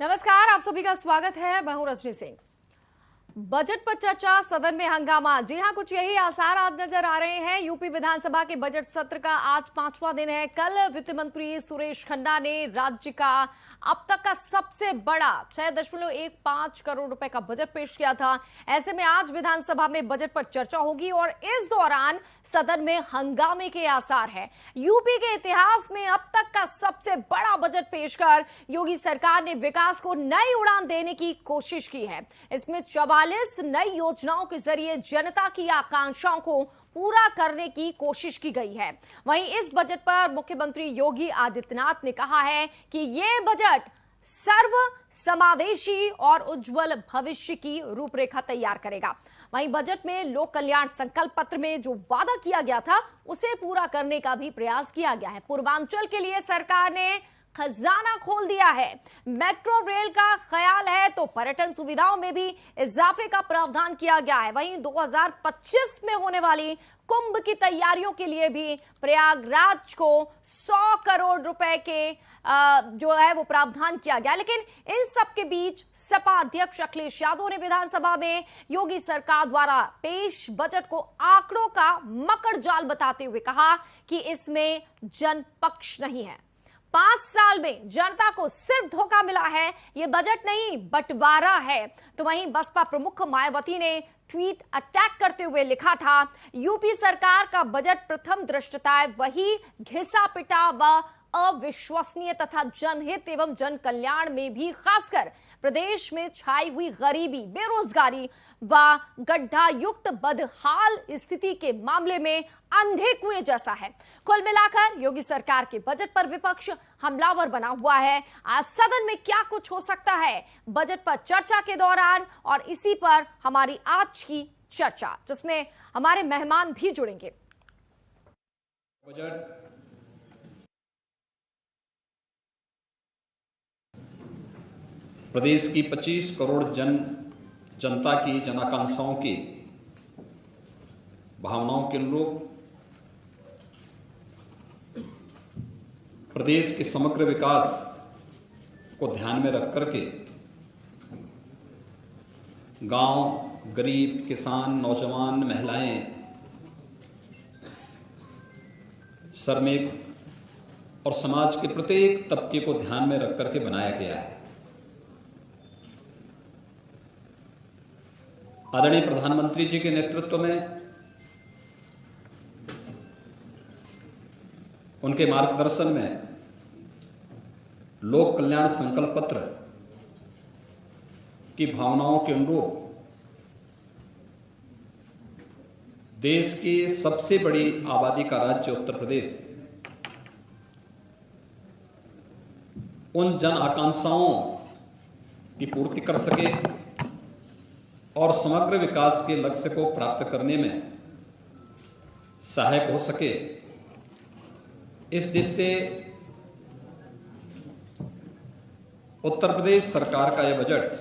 नमस्कार, आप सभी का स्वागत है। मैं हूं रजनी सिंह। बजट पर चर्चा, सदन में हंगामा। जी हां, कुछ यही आसार आज नजर आ रहे हैं। यूपी विधानसभा के बजट सत्र का आज 5वां दिन है। कल वित्त मंत्री सुरेश खन्ना ने राज्य का अब तक का सबसे बड़ा 6.15 करोड़ रुपए का बजट पेश किया था। ऐसे में आज विधानसभा में बजट पर चर्चा होगी और इस दौरान सदन में हंगामे के आसार है। यूपी के इतिहास में अब तक का सबसे बड़ा बजट पेश कर योगी सरकार ने विकास को नई उड़ान देने की कोशिश की है। इसमें 44 नई योजनाओं के जरिए जनता की आकांक्षाओं को पूरा करने की कोशिश की गई है। वहीं इस बजट पर मुख्यमंत्री योगी आदित्यनाथ ने कहा है कि यह बजट सर्व समावेशी और उज्जवल भविष्य की रूपरेखा तैयार करेगा। वहीं बजट में लोक कल्याण संकल्प पत्र में जो वादा किया गया था उसे पूरा करने का भी प्रयास किया गया है। पूर्वांचल के लिए सरकार ने खजाना खोल दिया है। मेट्रो रेल का ख्याल है तो पर्यटन सुविधाओं में भी इजाफे का प्रावधान किया गया है। वहीं 2025 में होने वाली कुंभ की तैयारियों के लिए भी प्रयागराज को 100 करोड़ रुपए के जो है वो प्रावधान किया गया। लेकिन इन सब के बीच सपा अध्यक्ष अखिलेश यादव ने विधानसभा में योगी सरकार द्वारा पेश बजट को आंकड़ों का मकड़ जाल बताते हुए कहा कि इसमें जनपक्ष नहीं है। 5 साल में जनता को सिर्फ धोखा मिला है, यह बजट नहीं बंटवारा है। तो वहीं बसपा प्रमुख मायावती ने ट्वीट अटैक करते हुए लिखा था, यूपी सरकार का बजट प्रथम दृष्टता वही घिसा पिटा व अविश्वसनीय तथा जनहित एवं जन कल्याण में भी खासकर प्रदेश में छाई हुई गरीबी, बेरोजगारी व गड्ढा युक्त बदहाल स्थिति के मामले में अंधे कुएं जैसा है। कुल मिलाकर योगी सरकार के बजट पर विपक्ष हमलावर बना हुआ है। आज सदन में क्या कुछ हो सकता है बजट पर चर्चा के दौरान, और इसी पर हमारी आज की चर्चा, जिसमें हमारे मेहमान भी जुड़ेंगे। बजट प्रदेश की 25 करोड़ जनता की जनाकांक्षाओं की भावनाओं के अनुरूप प्रदेश के समग्र विकास को ध्यान में रख करके गांव, गरीब, किसान, नौजवान, महिलाएं, श्रमिक और समाज के प्रत्येक तबके को ध्यान में रख करके बनाया गया है। आदरणीय प्रधानमंत्री जी के नेतृत्व में, उनके मार्गदर्शन में लोक कल्याण संकल्प पत्र की भावनाओं के अनुरूप देश की सबसे बड़ी आबादी का राज्य उत्तर प्रदेश उन जन आकांक्षाओं की पूर्ति कर सके और समग्र विकास के लक्ष्य को प्राप्त करने में सहायक हो सके, इस दिशा से उत्तर प्रदेश सरकार का यह बजट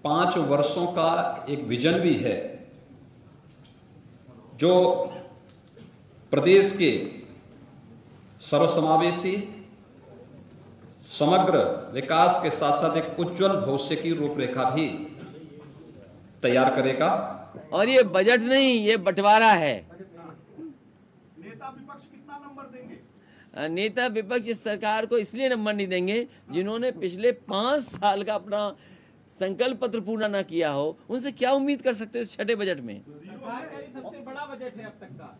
5 वर्षों का एक विजन भी है, जो प्रदेश के सर्वसमावेशी समग्र विकास के साथ साथ एक उज्जवल भविष्य की रूपरेखा भी तैयार करेगा। और ये बजट नहीं, ये बंटवारा है। नेता विपक्ष कितना नंबर देंगे? नेता विपक्ष इस सरकार को इसलिए नंबर नहीं देंगे जिन्होंने पिछले 5 साल का अपना संकल्प पत्र पूरा ना किया हो। उनसे क्या उम्मीद कर सकते हो इस छठे बजट में? सबसे बड़ा बजट है अब तक का।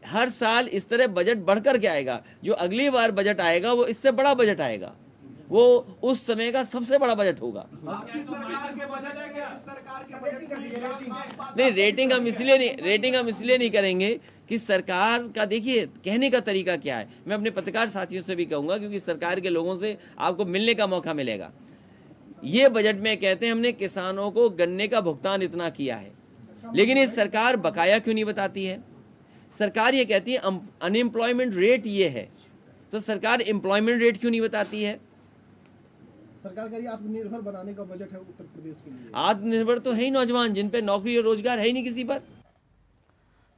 हर साल इस तरह बजट बढ़कर के आएगा। जो अगली बार बजट आएगा वो इससे बड़ा बजट आएगा, वो उस समय का सबसे बड़ा बजट होगा। नहीं, रेटिंग हम इसलिए नहीं करेंगे कि सरकार का, देखिए कहने का तरीका क्या है। मैं अपने पत्रकार साथियों से भी कहूंगा, क्योंकि सरकार के लोगों से आपको मिलने का मौका मिलेगा। ये बजट में कहते हैं हमने किसानों को गन्ने का भुगतान इतना किया है, लेकिन ये सरकार बकाया क्यों नहीं बताती है? सरकार ये कहती है अनएम्प्लॉयमेंट रेट ये है, तो सरकार एम्प्लॉयमेंट रेट क्यों नहीं बताती है? सरकार कह रही है आत्मनिर्भर बनाने का बजट है उत्तर प्रदेश के लिए। आत्मनिर्भर तो है ही नौजवान, जिन पे नौकरी और रोजगार है ही नहीं किसी पर।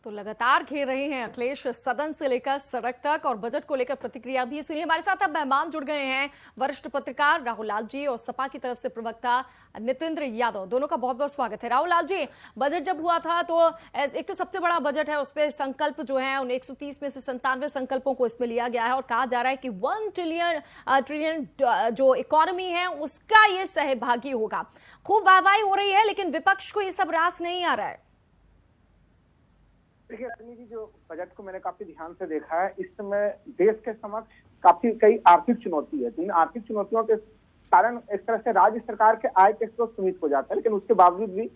तो लगातार घेर रहे हैं अखिलेश सदन से लेकर सड़क तक और बजट को लेकर प्रतिक्रिया भी। सुनिए, हमारे साथ अब मेहमान जुड़ गए हैं वरिष्ठ पत्रकार राहुल लाल जी और सपा की तरफ से प्रवक्ता नितेंद्र यादव। दोनों का बहुत बहुत स्वागत है। राहुल लाल जी, बजट जब हुआ था तो एक तो सबसे बड़ा बजट है, उस पर संकल्प जो है उन 130 में से 97 संकल्पों को इसमें लिया गया है और कहा जा रहा है कि 1 ट्रिलियन जो इकोनॉमी है उसका ये सहभागी होगा। खूब वाहवाही हो रही है, लेकिन विपक्ष को ये सब रास नहीं आ रहा है। देखिए रजनी जी, जो बजट को मैंने काफी ध्यान से देखा है, इस समय देश के समक्ष कई आर्थिक चुनौती है। तो इन आर्थिक चुनौतियों के कारण एक तरह से राज्य सरकार के आय के स्रोत सीमित हो जाता है, लेकिन उसके बावजूद भी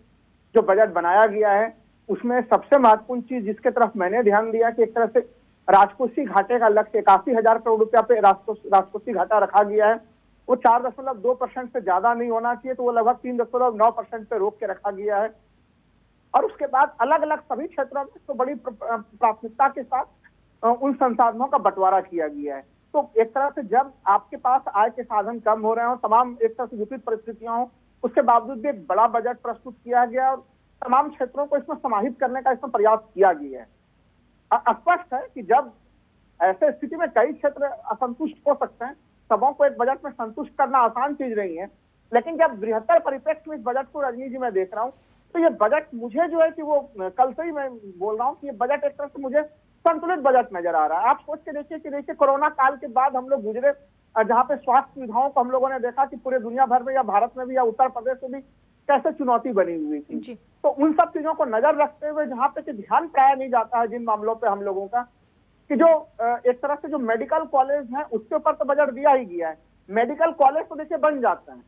जो बजट बनाया गया है उसमें सबसे महत्वपूर्ण चीज जिसके तरफ मैंने ध्यान दिया कि एक तरह से राजकोषीय घाटे का लक्ष्य 81,000 करोड़ रुपया पे राजकोषीय घाटा रखा गया है। वो 4.2% से ज्यादा नहीं होना चाहिए, तो वो लगभग 3.9% पे रोक के रखा गया है। और उसके बाद अलग अलग सभी क्षेत्रों में तो बड़ी प्राथमिकता के साथ उन संसाधनों का बंटवारा किया गया है। तो एक तरह से जब आपके पास आय के साधन कम हो रहे हो, तमाम एक तरह से विपरीत परिस्थितियां हो, उसके बावजूद भी एक बड़ा बजट प्रस्तुत किया गया और तमाम क्षेत्रों को इसमें समाहित करने का इसमें प्रयास किया गया है। स्पष्ट है कि जब ऐसे स्थिति में कई क्षेत्र असंतुष्ट हो सकते हैं, सबों को एक बजट में संतुष्ट करना आसान चीज नहीं है, लेकिन जब बृहत्तर परिप्रेक्ष्य में इस बजट को रजनी जी मैं देख रहा हूँ तो ये बजट मुझे जो है कि वो कल से ही मैं बोल रहा हूँ कि ये बजट एक तरह से मुझे संतुलित बजट नजर आ रहा है। आप सोच के देखिए कि देखिए कोरोना काल के बाद हम लोग गुजरे, जहाँ पे स्वास्थ्य सुविधाओं को हम लोगों ने देखा कि पूरे दुनिया भर में या भारत में भी या उत्तर प्रदेश में भी कैसे चुनौती बनी हुई थी। तो उन सब चीजों को नजर रखते हुए जहाँ पे ध्यान पाया नहीं जाता है जिन मामलों पे हम लोगों का, कि जो एक तरह से जो मेडिकल कॉलेज है उसके ऊपर तो बजट दिया ही गया है। मेडिकल कॉलेज तो देखिए बन जाते हैं,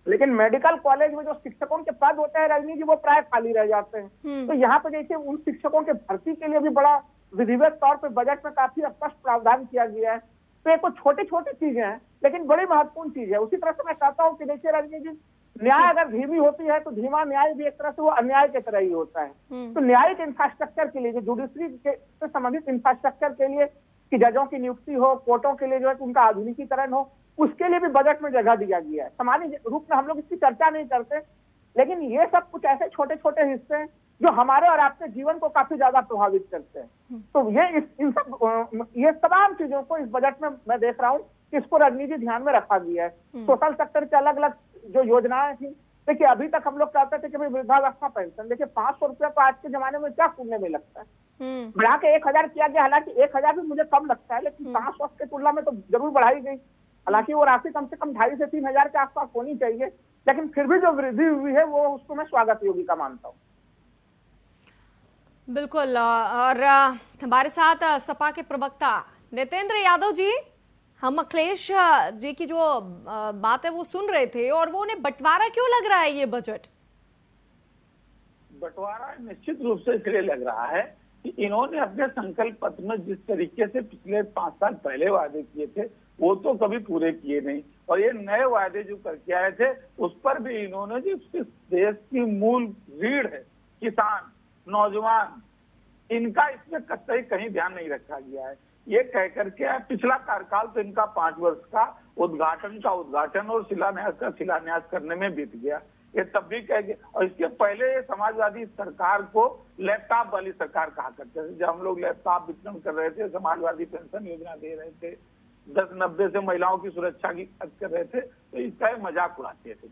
लेकिन मेडिकल कॉलेज में जो शिक्षकों के पद होते हैं रजनी जी वो प्राय खाली रह जाते हैं। तो यहाँ पे देखिए उन शिक्षकों के भर्ती के लिए भी बड़ा विधिवत तौर पे बजट में काफी स्पष्ट प्रावधान किया गया है। तो ये कुछ छोटी छोटी चीजें हैं, लेकिन बड़ी महत्वपूर्ण चीज है। उसी तरह से मैं कहता हूँ कि देखिए रजनी जी, न्याय अगर धीमी होती है तो धीमा न्याय भी एक तरह से वो अन्याय की तरह ही होता है। तो न्यायिक इंफ्रास्ट्रक्चर के लिए, जो जुडिशरी से संबंधित इंफ्रास्ट्रक्चर के लिए कि जजों की नियुक्ति हो, कोर्टों के लिए जो है उनका आधुनिकीकरण हो, उसके लिए भी बजट में जगह दिया गया है। सामान्य रूप में हम लोग इसकी चर्चा नहीं करते, लेकिन ये सब कुछ ऐसे छोटे छोटे हिस्से हैं जो हमारे और आपके जीवन को काफी ज्यादा प्रभावित करते हैं। तो ये तमाम चीजों को इस बजट में मैं देख रहा हूँ कि इसको रणनीति ध्यान में रखा गया है। सोशल सेक्टर के अलग अलग जो योजनाएं थी, देखिए अभी तक हम लोग कहते थे कि भाई वृद्धावस्था पेंशन, देखिए 500 रुपया तो आज के जमाने में क्या पुण्य में लगता है, बढ़ा के 1,000 किया गया। हालांकि 1,000 भी मुझे कम लगता है, लेकिन 5 वर्ष की तुलना में तो जरूर बढ़ाई गई। हालांकि वो राशि कम से कम 2,500 से 3,000 के आसपास होनी चाहिए, लेकिन फिर भी जो वृद्धि हुई है वो उसको मैं स्वागत योग्य का मानता हूँ। बिल्कुल। और हमारे साथ सपा के प्रवक्ता नितेंद्र यादव जी, हम अखिलेश जी की जो बात है वो सुन रहे थे और वो उन्हें बंटवारा क्यों लग रहा है ये बजट? बंटवारा निश्चित रूप से इसलिए लग रहा है कि इन्होंने अपने संकल्प पत्र में जिस तरीके से पिछले 5 साल पहले वादे किए थे वो तो कभी पूरे किए नहीं, और ये नए वादे जो करके आए थे उस पर भी इन्होंने जो देश की मूल रीढ़ है, किसान, नौजवान, इनका इसमें कतई कहीं ध्यान नहीं रखा गया है। ये कह करके पिछला कार्यकाल तो इनका 5 वर्ष का उद्घाटन और शिलान्यास करने में बीत गया, ये तब भी कह गए। और इसके पहले समाजवादी सरकार को लैपटॉप वाली सरकार कहा करते थे। जब हम लोग लैपटॉप वितरण कर रहे थे, समाजवादी पेंशन योजना दे रहे थे, 10-90 से महिलाओं की सुरक्षा की बात कर रहे थे, तो इसका मजाक उड़ाते थे।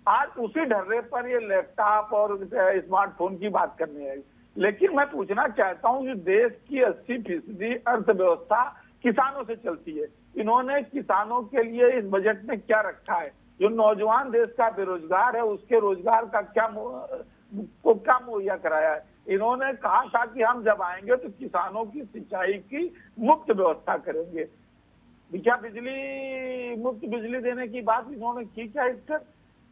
आज उसी ढर्रे पर ये लैपटॉप और स्मार्टफोन की बात करने आई। लेकिन मैं पूछना चाहता हूँ कि देश की 80% अर्थव्यवस्था किसानों से चलती है। इन्होंने किसानों के लिए इस बजट में क्या रखा है? जो नौजवान देश का बेरोजगार है उसके रोजगार का क्या मुहैया कराया है? इन्होंने कहा था कि हम जब आएंगे तो किसानों की सिंचाई की मुफ्त व्यवस्था करेंगे। क्या मुफ्त बिजली देने की बात इन्होंने की क्या? इस पर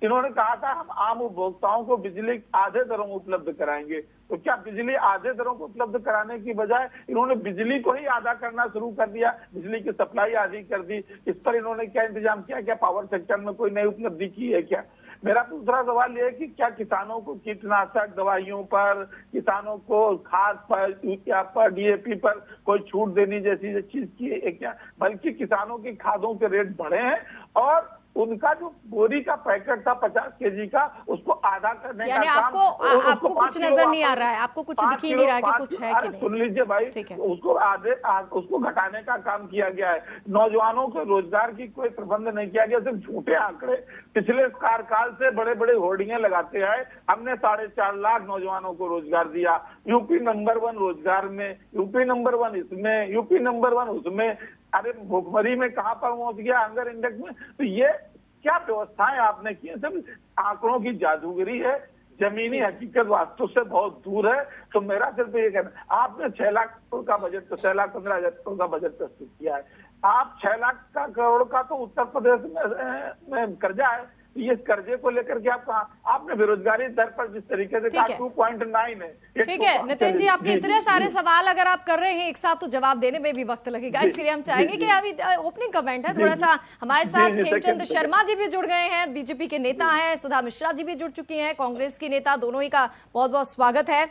इन्होंने कहा था हम आम उपभोक्ताओं को बिजली आधे दरों में उपलब्ध कराएंगे। तो क्या बिजली आधे दरों को उपलब्ध कराने की बजाय इन्होंने बिजली को ही आधा करना शुरू कर दिया, बिजली की सप्लाई आधी कर दी? इस पर इन्होंने क्या इंतजाम किया? क्या पावर सेक्टर में कोई नई उपलब्धि की है क्या? मेरा दूसरा सवाल यह है कि क्या किसानों को कीटनाशक दवाइयों पर, किसानों को खाद पर, यूरिया पर, DAP पर कोई छूट देनी जैसी चीज की है क्या? बल्कि किसानों की खादों के रेट बढ़े हैं और उनका जो बोरी का पैकेट था 50 केजी का, उसको आधा करने यानी का काम, आपको कुछ नजर नहीं आ रहा है, आपको कुछ दिख ही नहीं रहा है कि कुछ है कि नहीं। सुन लीजिए भाई, ठीक है। उसको घटाने का काम किया गया है। नौजवानों के रोजगार की कोई प्रबंध नहीं किया गया, सिर्फ झूठे आंकड़े। पिछले कार्यकाल से बड़े बड़े होर्डिंगें लगाते हैं, हमने 4.5 लाख नौजवानों को रोजगार दिया, यूपी नंबर 1 रोजगार में, यूपी नंबर 1 इसमें, यूपी नंबर 1 उसमें। अरे भुखमरी में कहां पर पहुंच गया, हंगर इंडेक्स में। तो ये क्या व्यवस्थाएं आपने की है? सिर्फ आंकड़ों की जादूगरी है, जमीनी हकीकत वास्तव से बहुत दूर है। तो मेरा सिर्फ ये कहना, आपने 6 लाख करोड़ का बजट, तो 6,15,000 करोड़ का बजट प्रस्तुत किया है। आप 6 लाख करोड़ का तो उत्तर प्रदेश में कर्जा है, ये कर्जे को लेकर के आप कहा, आपने बेरोजगारी दर पर जिस तरीके से कहा 2.9 है। ठीक है नितिन जी, आपके इतने सारे सवाल अगर आप कर रहे हैं एक साथ, तो जवाब देने में भी वक्त लगेगा, इसलिए हम चाहेंगे कि अभी ओपनिंग कमेंट है थोड़ा सा। हमारे साथ खेमचंद शर्मा जी भी जुड़ गए हैं, बीजेपी के नेता हैं, सुधा मिश्रा जी भी जुड़ चुकी हैं, कांग्रेस की नेता, दोनों ही का बहुत बहुत स्वागत है।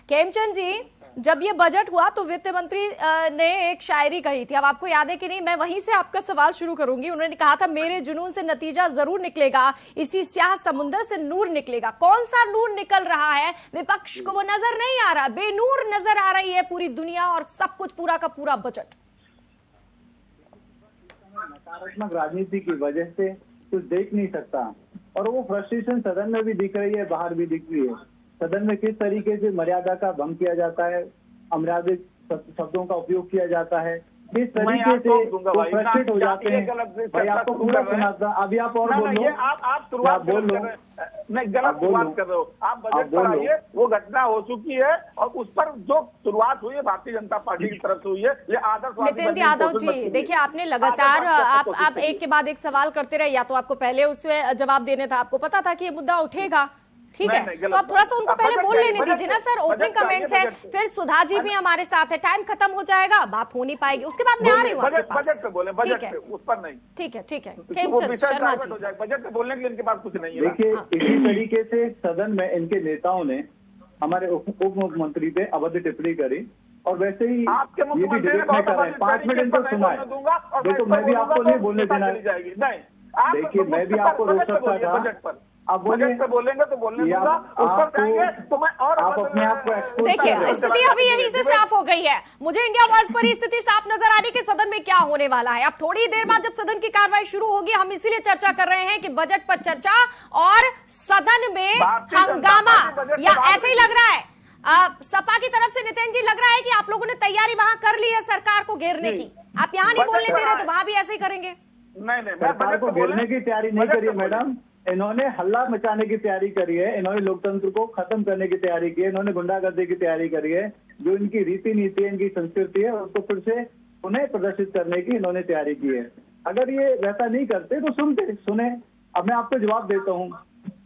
खेमचंद जी, जब ये बजट हुआ तो वित्त मंत्री ने एक शायरी कही थी, अब आपको याद है कि नहीं, मैं वहीं से आपका सवाल शुरू करूंगी। उन्होंने कहा था, मेरे जुनून से नतीजा जरूर निकलेगा, इसी स्याह समुंदर से नूर निकलेगा। कौन सा नूर निकल रहा है? विपक्ष को वो नजर नहीं आ रहा, बेनूर नजर आ रही है पूरी दुनिया और सब कुछ, पूरा का पूरा बजट। नकारात्मक राजनीति की वजह से कुछ देख नहीं सकता, और वो फ्रस्ट्रेशन सदन में भी दिख रही है, बाहर भी दिख रही है। सदन में किस तरीके से मर्यादा का भंग किया जाता है, अमर्यादित शब्दों का उपयोग किया जाता है, किस तरीके से फ्रस्ट्रेट हो जाते हैं। भाई आपको पूरा सुना था, अभी आप और बोलो, आप शुरुआत बोल लो, नहीं गलत शुरुआत कर रहे हो आप। बजट पर आइए, वो घटना हो चुकी है और उस पर जो शुरुआत हुई है भारतीय जनता पार्टी की तरफ से हुई है, ये आदर्श। नितिन यादव जी, देखिए आपने लगातार आप एक के बाद एक सवाल करते रहे, या तो आपको पहले उससे जवाब देने था, आपको पता था कि ये मुद्दा उठेगा, ठीक है, तो आप थोड़ा सा उनको पहले बोल लेने दीजिए ना सर। ओपनिंग कमेंट्स है, फिर सुधा जी भी हमारे साथ है, टाइम खत्म हो जाएगा, बात हो नहीं पाएगी, उसके बाद मैं आ रही हूँ आपके पास। बजट पे बोले, बजट पे, उस पर नहीं। ठीक है खेमचंद शर्मा जी, बजट पे बोलने के लिए इनके पास कुछ नहीं है। देखिए इसी तरीके से सदन में इनके नेताओं ने हमारे उप मुख्यमंत्री पे अभद्र टिप्पणी करी, और वैसे ही आपके ये भी डिबेट में कर रहे हैं। 5 मिनट इनको सुना है, देखो मैं भी आपको नहीं बोलने देना, देखिए मैं भी आपको रोक सकता था, आप बोलेंगे तो बोलने दूंगा, उस पर जाएंगे तो मैं और आप अपने आप को देखिए स्थिति अभी यहीं से साफ हो गई है। मुझे इंडिया वॉइस पर स्थिति साफ नजर आ रही है कि सदन में क्या होने वाला है। अब थोड़ी देर बाद जब सदन की कार्रवाई शुरू होगी, हम इसीलिए चर्चा कर रहे हैं कि बजट पर चर्चा और सदन में हंगामा, या ऐसे ही लग रहा है सपा की तरफ से नितिन जी, लग रहा है कि आप लोगों ने तैयारी वहां कर ली है सरकार को घेरने की। आप यहाँ नहीं बोलने दे रहे तो वहां भी ऐसे ही करेंगे? नहीं, सरकार को घेरने की तैयारी नहीं करी है मैडम, इन्होंने हल्ला मचाने की तैयारी करी है, इन्होंने लोकतंत्र को खत्म करने की तैयारी की है, इन्होंने गुंडागर्दी की तैयारी करी है। जो इनकी रीति नीति है, इनकी संस्कृति है, उसको फिर से उन्हें प्रदर्शित करने की इन्होंने तैयारी की है। अगर ये वैसा नहीं करते तो सुने। अब मैं आपको जवाब देता हूँ,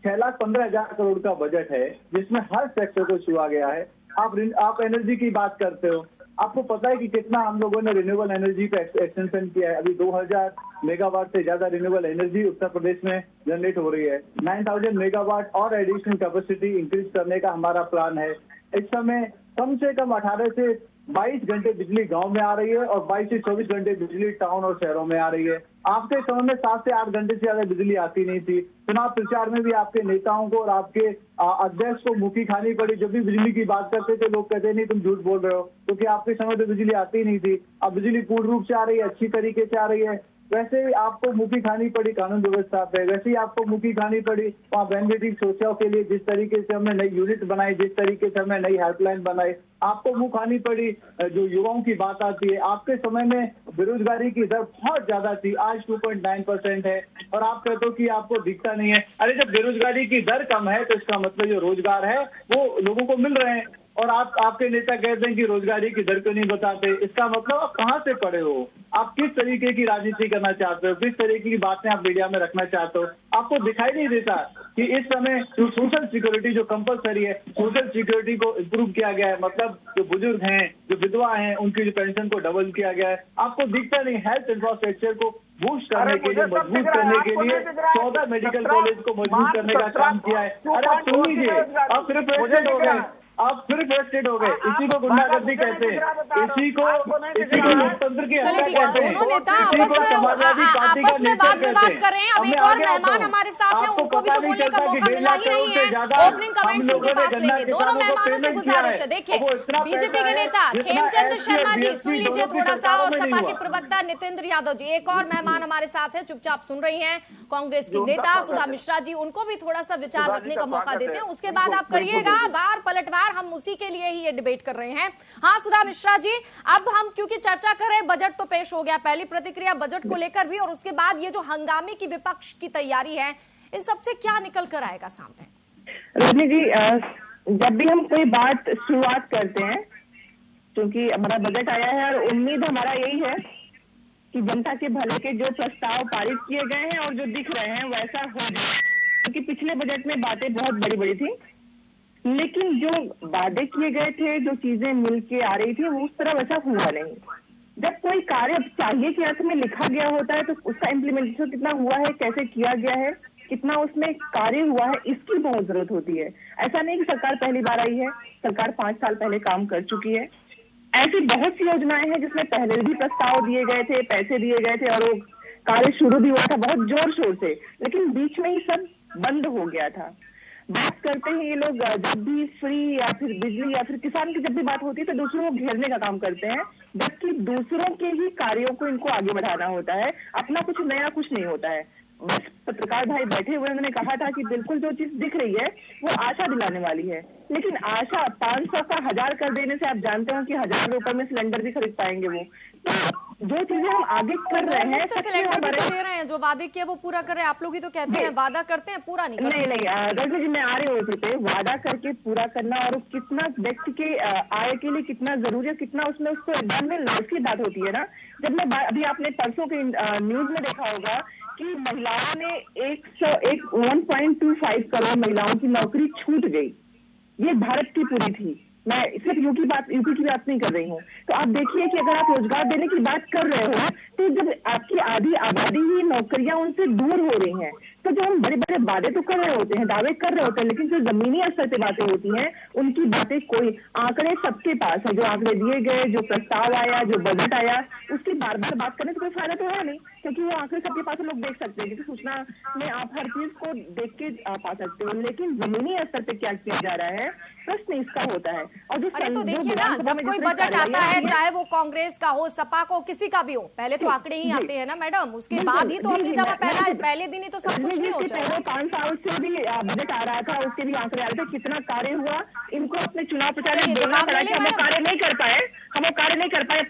6,15,000 करोड़ का बजट है, जिसमें हर सेक्टर को छुआ गया है। आप एनर्जी की बात करते हो, आपको पता है कि कितना हम लोगों ने रिन्यूएबल एनर्जी पे एक्सटेंशन किया है। अभी 2,000 मेगावाट से ज्यादा रिन्यूएबल एनर्जी उत्तर प्रदेश में जनरेट हो रही है। 9,000 मेगावाट और एडिशनल कैपेसिटी इंक्रीज करने का हमारा प्लान है। इस समय कम से कम 18 से 22 घंटे बिजली गांव में आ रही है और 22 से 24 घंटे बिजली टाउन और शहरों में आ रही है। आपके समय में 7 से 8 घंटे से ज्यादा बिजली आती नहीं थी। चुनाव प्रचार में भी आपके नेताओं को और आपके अध्यक्ष को मुखी खानी पड़ी। जब भी बिजली की बात करते थे लोग कहते नहीं तुम झूठ बोल रहे हो, क्योंकि आपके समय तो बिजली आती नहीं थी। अब बिजली पूर्ण रूप से आ रही है, अच्छी तरीके से आ रही है। वैसे ही आपको मुखी खानी पड़ी कानून व्यवस्था पे, वैसे ही आपको मुखी खानी पड़ी वहाँ बहन बेटी सोचाओं के लिए, जिस तरीके से हमने नई यूनिट बनाई, जिस तरीके से हमने नई हेल्पलाइन बनाई। आपको मुंह खानी पड़ी जो युवाओं की बात आती है। आपके समय में बेरोजगारी की दर बहुत ज्यादा थी, आज 2.9% है, और आप कहते हो कि आपको दिखता नहीं है। अरे जब बेरोजगारी की दर कम है तो इसका मतलब जो रोजगार है वो लोगों को मिल रहे हैं, और आपके नेता कहते हैं कि रोजगारी की दर क्यों नहीं बताते। इसका मतलब आप कहाँ से पढ़े हो, आप किस तरीके की राजनीति करना चाहते हो, किस तरीके की बातें आप मीडिया में रखना चाहते हो। आपको दिखाई नहीं देता कि इस समय जो सोशल सिक्योरिटी जो कंपलसरी है, सोशल सिक्योरिटी को इम्प्रूव किया गया है। मतलब जो बुजुर्ग हैं, जो विधवा हैं, उनकी जो पेंशन को डबल किया गया है। आपको दिखता नहीं हेल्थ इंफ्रास्ट्रक्चर को बूस्ट करने के लिए, मजबूत करने के लिए 14 मेडिकल कॉलेज को मजबूत करने का काम किया है। अरे आप सुन लीजिए, आप सिर्फ हो गए, आप फिर फ्रस्ट्रेट हो गए। इसी को गुंडागर्दी कहते हैं, इसी को लोकतंत्र की चलिए हत्या ठीक है, कहते हैं, दोनों नेता इसी को समाजवादी पार्टी का आपस में नेता वाद विवाद कहते हैं। कर रहे हैं। अब एक और मेहमान हमारे साथ हैं, उनको भी तो बोलने का मौका मिला ही नहीं है। ओपनिंग कमेंट्स उनके पास लेंगे। दोनों मेहमानों से गुजारिश है, देखिए बीजेपी के नेता खेमचंद शर्मा जी सुन लीजिए थोड़ा सा, और सपा के प्रवक्ता नितेंद्र यादव जी, एक और मेहमान हमारे साथ है, चुपचाप सुन रही हैं, कांग्रेस की नेता सुधा मिश्रा जी, उनको भी थोड़ा सा विचार रखने का मौका देते हैं, उसके बाद आप करिएगा बार पलटवार। हम उसी के लिए ही ये डिबेट कर रहे हैं। हाँ सुधा मिश्रा जी, अब हम क्योंकि चर्चा कर रहे हैं, बजट तो पेश हो गया, पहली प्रतिक्रिया बजट को लेकर भी, और उसके बाद ये जो हंगामे की विपक्ष की तैयारी है, इस सबसे क्या निकल कर आएगा सामने? रजनी जी, जब भी हम कोई बात शुरुआत करते हैं, क्योंकि हमारा बजट आया है और उम्मीद हमारा यही है कि जनता के भले के जो प्रस्ताव पारित किए गए हैं और जो दिख रहे हैं वैसा हो जाए, क्योंकि पिछले बजट में बातें बहुत बड़ी बड़ी थी, लेकिन जो वादे किए गए थे, जो चीजें मिल के आ रही थी, वो उस तरह वैसा हुआ नहीं। जब कोई कार्य चाहिए के अर्थ में लिखा गया होता है तो उसका इम्प्लीमेंटेशन कितना हुआ है, कैसे किया गया है, कितना उसमें कार्य हुआ है, इसकी बहुत जरूरत होती है। ऐसा नहीं कि सरकार पहली बार आई है, सरकार 5 साल पहले काम कर चुकी है। ऐसी बहुत सी योजनाएं हैं जिसमें पहले भी प्रस्ताव दिए गए थे, पैसे दिए गए थे और वो कार्य शुरू भी हुआ था बहुत जोर शोर से, लेकिन बीच में ही सब बंद हो गया था। बात करते हैं ये लोग जब भी फ्री या फिर बिजली या फिर किसान की जब भी बात होती है तो दूसरों को घेरने का काम करते हैं, जबकि दूसरों के ही कार्यों को इनको आगे बढ़ाना होता है, अपना कुछ नया कुछ नहीं होता है। बस पत्रकार भाई बैठे हुए उन्होंने कहा था कि बिल्कुल जो चीज दिख रही है वो आशा दिलाने वाली है, लेकिन आशा 500 का 1000 कर देने से आप जानते हो कि 1000 रुपए में सिलेंडर भी खरीद पाएंगे वो। तो जो चीजें हम आगे कर रहे हैं, सिलेंडर भी तो दे रहे हैं, जो वादे किए वो पूरा कर रहे हैं। आप लोग ही तो कहते हैं वादा करते हैं, पूरा नहीं करते। नहीं रजनी जी, मैं आ रही हूँ पे, वादा करके पूरा करना और कितना व्यक्ति के आय के लिए कितना जरूरी है, कितना उसमें उसको एकदम में लाभ की बात होती है ना। जब मैं अभी आपने परसों के न्यूज में देखा होगा कि महिलाओं ने 1.25 करोड़ महिलाओं की नौकरी छूट गई, ये भारत की पूरी थी। मैं सिर्फ यूपी की बात नहीं कर रही हूँ। तो आप देखिए कि अगर आप रोजगार देने की बात कर रहे हो तो जब आपकी आधी आबादी ही नौकरियां उनसे दूर हो रही हैं, तो जो हम बड़े बड़े वादे तो कर रहे होते हैं, दावे कर रहे होते हैं, लेकिन जो जमीनी स्तर पे बातें होती हैं उनकी बातें कोई, आंकड़े सबके पास है, जो आंकड़े दिए गए, जो प्रस्ताव आया, जो बजट आया, उसकी बार बार बात करने से कोई फायदा तो है नहीं, क्योंकि वो आंकड़े सबके पास लोग देख सकते हैं, क्योंकि सूचना में आप हर चीज को देख के पा सकते हो। लेकिन जमीनी स्तर पे क्या किया जा रहा है, प्रश्न इसका होता है। और जो अरे तो देखिए ना, जब कोई बजट आता है, चाहे वो कांग्रेस का हो, सपा का हो, किसी का भी हो, पहले तो आंकड़े ही आते हैं ना मैडम, उसके बाद ही तो अपनी जगह पहले दिन ही तो सब कुछ नहीं हो जाएगा। 5 साल से भी बजट आ रहा था, उसके भी आंकड़े आ रहे थे, कितना कार्य हुआ, इनको अपने चुनाव प्रचार में बोलना पड़ा कि हम कार्य नहीं कर पाए, अब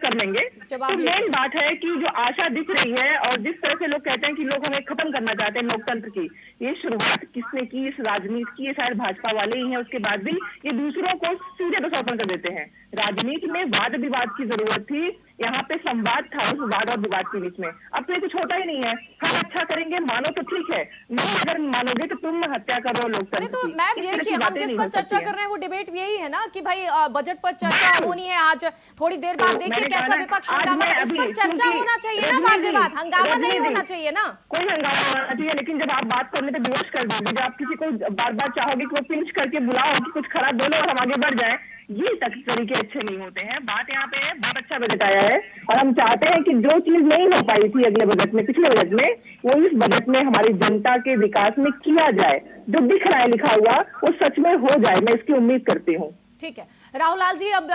कर लेंगे। तो मेन बात है कि जो आशा दिख रही है और जिस तरह से लोग कहते हैं कि लोग हमें खत्म करना चाहते हैं लोकतंत्र की, ये शुरुआत किसने की इस राजनीति की, ये शायद भाजपा वाले ही हैं। उसके बाद भी ये दूसरों को सीधे दोषारोपण कर देते हैं। राजनीति में वाद विवाद की जरूरत थी, यहाँ पे संवाद था उस वाद और विवाद के बीच में। अब तो ये कुछ होता ही नहीं है। हम अच्छा करेंगे मानो तो ठीक है, नहीं अगर मानोगे तो तुम हत्या कर रहे हो लोकतंत्र की। तो मैम देखिए, हम जिस पर चर्चा कर रहे हैं वो डिबेट यही है ना कि भाई बजट पर चर्चा होनी है। आज थोड़ी देर बाद देखिए कैसा विपक्ष हंगामा, उस पर चर्चा होना चाहिए ना, वाद विवाद, हंगामा नहीं होना चाहिए ना। कोई हंगामा होना चाहिए, लेकिन जब आप बात करने पे विवश कर दोगे, जब आप किसी को बार बार चाहोगे कि वो पिंच करके बुलाओ कि कुछ खराब बोलो और हम आगे बढ़ जाए, ये तरीके अच्छे नहीं होते हैं। बात यहाँ पे है, बहुत अच्छा बजट आया है और हम चाहते हैं कि जो चीज नहीं हो पाई थी अगले बजट में, पिछले बजट में, वो इस बजट में हमारी जनता के विकास में किया जाए। जो दिख रहा है लिखा हुआ वो सच में हो जाए, मैं इसकी उम्मीद करती हूँ। ठीक है राहुल लाल जी, अब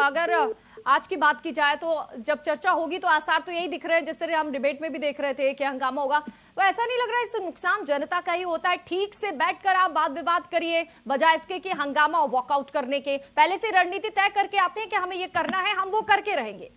अगर आज की बात की जाए तो जब चर्चा होगी तो आसार तो यही दिख रहे हैं, जिस तरह हम डिबेट में भी देख रहे थे कि हंगामा होगा, वो ऐसा नहीं लग रहा है इससे नुकसान जनता का ही होता है। ठीक से बैठकर आप वाद विवाद करिए, बजाय इसके कि हंगामा और वॉकआउट करने के। पहले से रणनीति तय करके आते हैं कि हमें ये करना है, हम वो करके रहेंगे।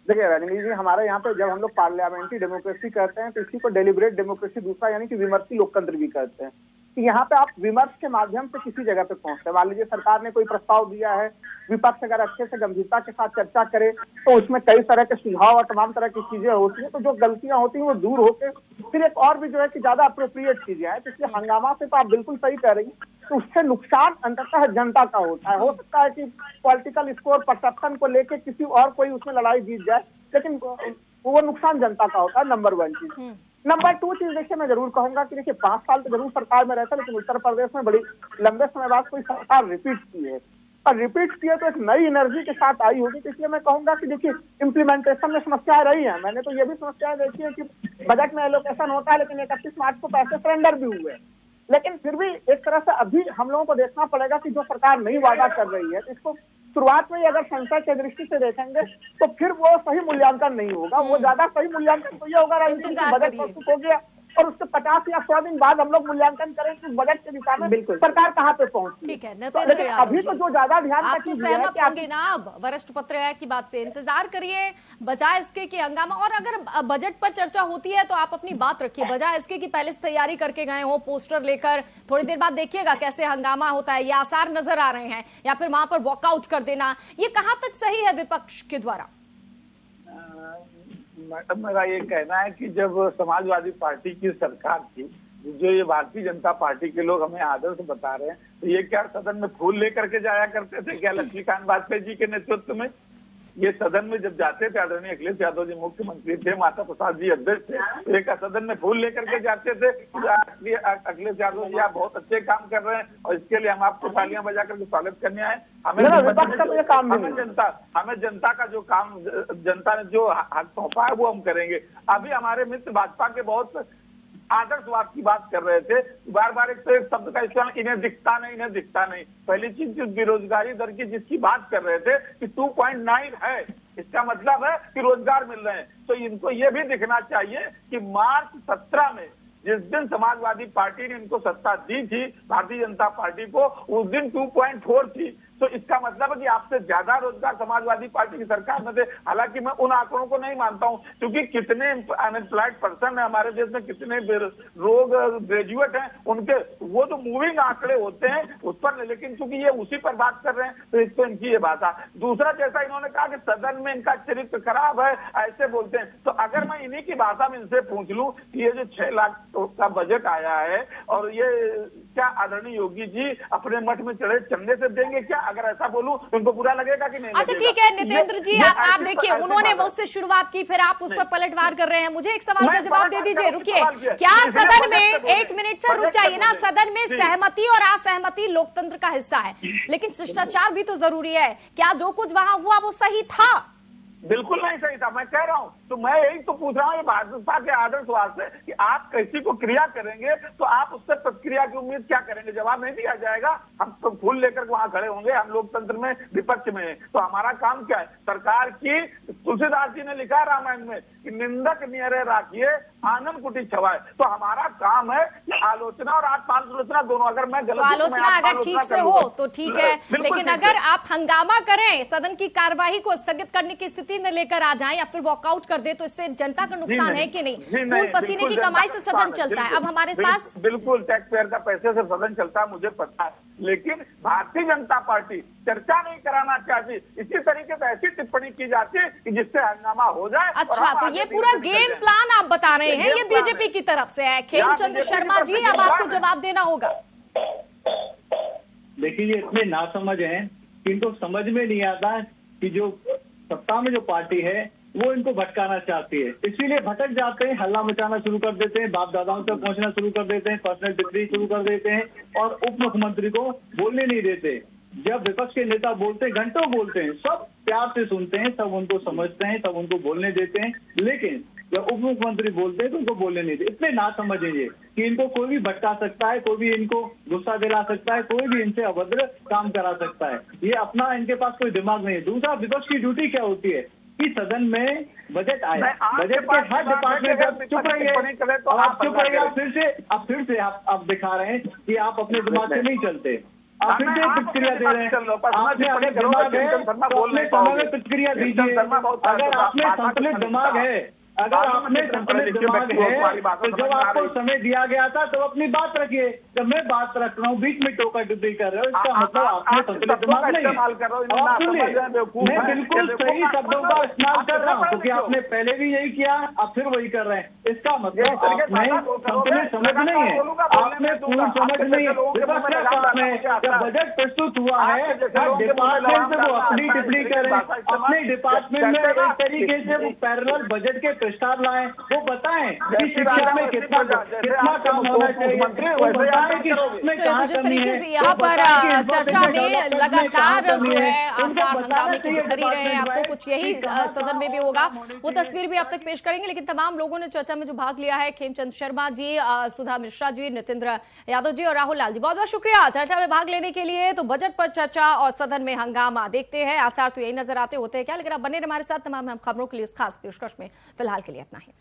देखिए रणनीति जी, हमारे यहाँ पे जब हम लोग पार्लियामेंट्री डेमोक्रेसी कहते हैं तो इसी को डेलिब्रेट डेमोक्रेसी दूसरा यानी कि विमर्शी लोकतंत्र भी कहते हैं। कि यहाँ पे आप विमर्श के माध्यम से किसी जगह पे पहुंचते हैं। मान लीजिए सरकार ने कोई प्रस्ताव दिया है, विपक्ष अगर अच्छे से गंभीरता के साथ चर्चा करे तो उसमें कई तरह के सुझाव और तमाम तरह की चीजें होती हैं, तो जो गलतियां होती हैं वो दूर होकर फिर एक और भी जो है कि ज्यादा अप्रोप्रिएट चीजें हैं। तो इसलिए हंगामा से तो आप बिल्कुल सही कह रही हैं, तो उससे नुकसान अंततः जनता का होता है। हो सकता है कि पॉलिटिकल स्कोर परसेप्शन को लेकर किसी और कोई उसमें लड़ाई जीत जाए, लेकिन वो नुकसान जनता का होता है। नंबर 1 चीज। नंबर 2 चीज देखिए, मैं जरूर कहूंगा कि देखिए 5 साल तो जरूर सरकार में रहता है, लेकिन उत्तर प्रदेश में बड़ी लंबे समय बाद कोई सरकार रिपीट की है। और रिपीट किए तो एक नई एनर्जी के साथ आई होगी। इसलिए मैं कहूंगा कि देखिए इम्प्लीमेंटेशन में समस्याएं रही हैं। मैंने तो ये भी समस्याएं देखी है कि बजट में एलोकेशन होता है लेकिन 31 मार्च को पैसे सरेंडर भी हुए, लेकिन फिर भी एक तरह से अभी हम लोगों को देखना पड़ेगा कि जो सरकार नई वादा कर रही है इसको शुरुआत में ही अगर संशय की दृष्टि से देखेंगे तो फिर वो सही मूल्यांकन नहीं होगा। वो ज्यादा सही मूल्यांकन तो ये होगा इंतजार बजट करिए। प्रस्तुत हो गया और उसके 50 या 100 दिन बाद हम लोग मूल्यांकन करें कि बजट के दिशा में सरकार कहाँ पे पहुंची। ठीक है, तो नितेंद्र लेकिन यादव अभी जी, तो जो ज्यादा ध्यान आप का तो चीज ये है सहमत कि आप होंगे ना अब वरिष्ठ पत्रकार की बात से? इंतजार करिए बजाय इसके कि हंगामा, और अगर बजट पर चर्चा होती है तो आप अपनी बात रखिए बजाय इसके कि पहले से तैयारी करके गए हो पोस्टर लेकर, थोड़ी देर बाद देखिएगा कैसे हंगामा होता है, ये आसार नजर आ रहे हैं, या फिर वहां पर वॉकआउट कर देना, ये कहां तक सही है विपक्ष के द्वारा? मैडम मेरा ये कहना है कि जब समाजवादी पार्टी की सरकार थी, जो ये भारतीय जनता पार्टी के लोग हमें आदर्श बता रहे हैं, तो ये क्या सदन में फूल लेकर के जाया करते थे क्या लक्ष्मीकांत वाजपेयी जी के नेतृत्व में? ये सदन में जब जाते थे, आदरणीय अखिलेश यादव जी मुख्यमंत्री थे, माता प्रसाद जी अध्यक्ष थे, तो एक सदन में फूल लेकर के जाते थे। अखिलेश यादव जी आप बहुत अच्छे काम कर रहे हैं और इसके लिए हम आपको तालियां बजा करके स्वागत करने आए। हमें जनता का जो काम, जनता ने जो हक सौंपा है वो हम करेंगे। अभी हमारे मित्र भाजपा के बहुत आदर्शवाद की बात कर रहे थे, बार बार एक तो एक शब्द का इस्तेमाल, इन्हें दिखता नहीं, इन्हें दिखता नहीं। पहली चीज जो बेरोजगारी दर की जिसकी बात कर रहे थे कि 2.9 है, इसका मतलब है कि रोजगार मिल रहे हैं। तो इनको ये भी दिखना चाहिए कि मार्च 17 में जिस दिन समाजवादी पार्टी ने इनको सत्ता दी थी, भारतीय जनता पार्टी को, उस दिन 2.4 थी। तो इसका मतलब है कि आपसे ज्यादा रोजगार समाजवादी पार्टी की सरकार में थे। हालांकि मैं उन आंकड़ों को नहीं मानता हूं, क्योंकि कितने अनएम्प्लॉयड पर्सन है हमारे देश में, कितने लोग ग्रेजुएट हैं, उनके वो तो मूविंग आंकड़े होते हैं उस पर, लेकिन चूंकि ये उसी पर बात कर रहे हैं तो एक तो इनकी ये बात है। दूसरा, जैसा इन्होंने कहा कि सदन में इनका चरित्र खराब है, ऐसे बोलते हैं, तो अगर मैं इन्हीं की भाषा में इनसे पूछ लूं कि ये जो 6 लाख का बजट आया है और ये क्या आदरणीय योगी जी अपने मठ में चढ़े चंदे से देंगे क्या? अगर ऐसा बोलूं तो उनको बुरा लगेगा कि नहीं? अच्छा ठीक है नितेंद्र जी, आप देखिए उन्होंने उससे शुरुआत की, फिर आप उस पर पलटवार कर रहे हैं। मुझे एक सवाल का जवाब दे दीजिए, रुकिए। क्या सदन में, एक मिनट से रुक जाइए ना, सदन में सहमति और असहमति लोकतंत्र का हिस्सा है, लेकिन शिष्टाचार भी तो जरूरी है। क्या जो कुछ वहां हुआ वो सही था? बिल्कुल नहीं सही था, मैं कह रहा हूं। तो मैं यही तो पूछ रहा हूँ ये भाजपा के आदर्शवाद से कि आप किसी को क्रिया करेंगे तो आप उससे प्रतिक्रिया की उम्मीद क्या करेंगे? जवाब नहीं दिया जाएगा। हम तो फूल लेकर वहां खड़े होंगे, हम लोकतंत्र में विपक्ष में हैं, तो हमारा काम क्या है? सरकार की, तुलसीदास जी ने लिखा रामायण में कि निंदक नियरे राखिए आनंद कुटी छवाए। तो हमारा काम है कि आलोचना और आत्मालोचना दोनों। अगर मैं गलत, तो आलोचना अगर ठीक से हो तो ठीक है, लेकिन अगर आप हंगामा करें, सदन की कार्यवाही को स्थगित करने की स्थिति में लेकर आ जाएं या फिर वॉकआउट कर दे, तो इससे जनता का नुकसान है कि नहीं? खून पसीने की कमाई से सदन चलता है। अब हमारे पास बिल्कुल टैक्स पेयर का पैसे से सदन चलता है, मुझे पता है, लेकिन भारतीय जनता पार्टी चर्चा नहीं कराना चाहती। इसी तरीके से ऐसी टिप्पणी की जाती है कि जिससे हंगामा हो जाए। अच्छा, तो ये पूरा गेम प्लान आप बता रहे हैं, ये बीजेपी की तरफ से है। खेमचंद शर्मा जी, अब आपको जवाब देना होगा। देखिए ये इतने नासमझ हैं कि इनको समझ में नहीं आता कि जो सत्ता में जो पार्टी है वो इनको भटकाना चाहती है, इसीलिए भटक जाते हैं, हल्ला मचाना शुरू कर देते हैं, बाप दादाओं तक पहुंचना शुरू कर देते हैं, पर्सनल टिप्पणी शुरू कर देते हैं और उप मुख्यमंत्री को बोलने नहीं देते। जब विपक्ष के नेता बोलते हैं, घंटों बोलते हैं, सब प्यार से सुनते हैं, सब उनको समझते हैं, सब उनको बोलने देते हैं, लेकिन जब उप मुख्यमंत्री बोलते हैं तो उनको बोलने नहीं देते। इतने ना समझेंगे कि इनको कोई भी भटका सकता है, कोई भी इनको गुस्सा दिला सकता है, कोई भी इनसे अभद्र काम करा सकता है। ये अपना, इनके पास कोई दिमाग नहीं है। दूसरा, विपक्ष की ड्यूटी क्या होती है कि सदन में बजट आया, बजट के हर डिपार्टमेंट चुप रहिए, आप चुप रहिए। फिर से आप दिखा रहे हैं कि आप अपने दिमाग से नहीं चलते, आप फिर से प्रतिक्रिया दे रहे हैं। आपने अपने दिमाग है तो अपने समय में प्रतिक्रिया दीजिए। अगर आपने संतुलित दिमाग है, अगर आपने संतुलित दिमाग है तो जब आपको समय दिया गया था तो अपनी बात रखिए। जब मैं बात रख रहा हूँ बीच में टोका टिप्पणी कर रहे हो, इसका मतलब आपने संतुलित दिमाग नहीं है। और सुनिए, मैं बिल्कुल सही शब्दों का इस्तेमाल कर रहा हूँ क्योंकि आपने पहले भी यही किया, आप फिर वही कर रहे हैं। इसका मतलब आपने संतुलित समझ नहीं है, आपने पूर्ण समझ नहीं है। विपक्ष का काम है, जब बजट प्रस्तुत हुआ है हर डिपार्टमेंट से वो अपनी टिप्पणी करें, अपने डिपार्टमेंट में एक तरीके से वो पैरेलल बजट के प्रस्ताव लाएं, वो बताएं कि शिक्षा में कितना काम होना चाहिए, वो बताएं कि उसमें चलिए, तो कहाँ जिस कमी तरीके है, से यहाँ वो पर बताएं कि चर्चा infrastructure में development में लगातार कहाँ कमी जो है उनको आसार बताना हंगामे की चाहिए दिख रही रहे हैं। आपको department कुछ यही कि कहाँ सदन में भी कहाँ होगा, काम होने वो चाहिए। तस्वीर भी आप तक पेश करेंगे। लेकिन तमाम लोगों ने चर्चा में जो भाग लिया है, खेमचंद शर्मा जी, सुधा मिश्रा जी, नितेंद्र यादव जी और राहुल लाल जी, बहुत बहुत शुक्रिया चर्चा में भाग लेने के लिए। तो बजट पर चर्चा और सदन में हंगामा, देखते हैं आसार तो यही नजर आते होते हैं क्या। लेकिन आप बने रहे हमारे साथ, तमाम खबरों के लिए इस खास पेशकश में फिलहाल के लिए इतना ही।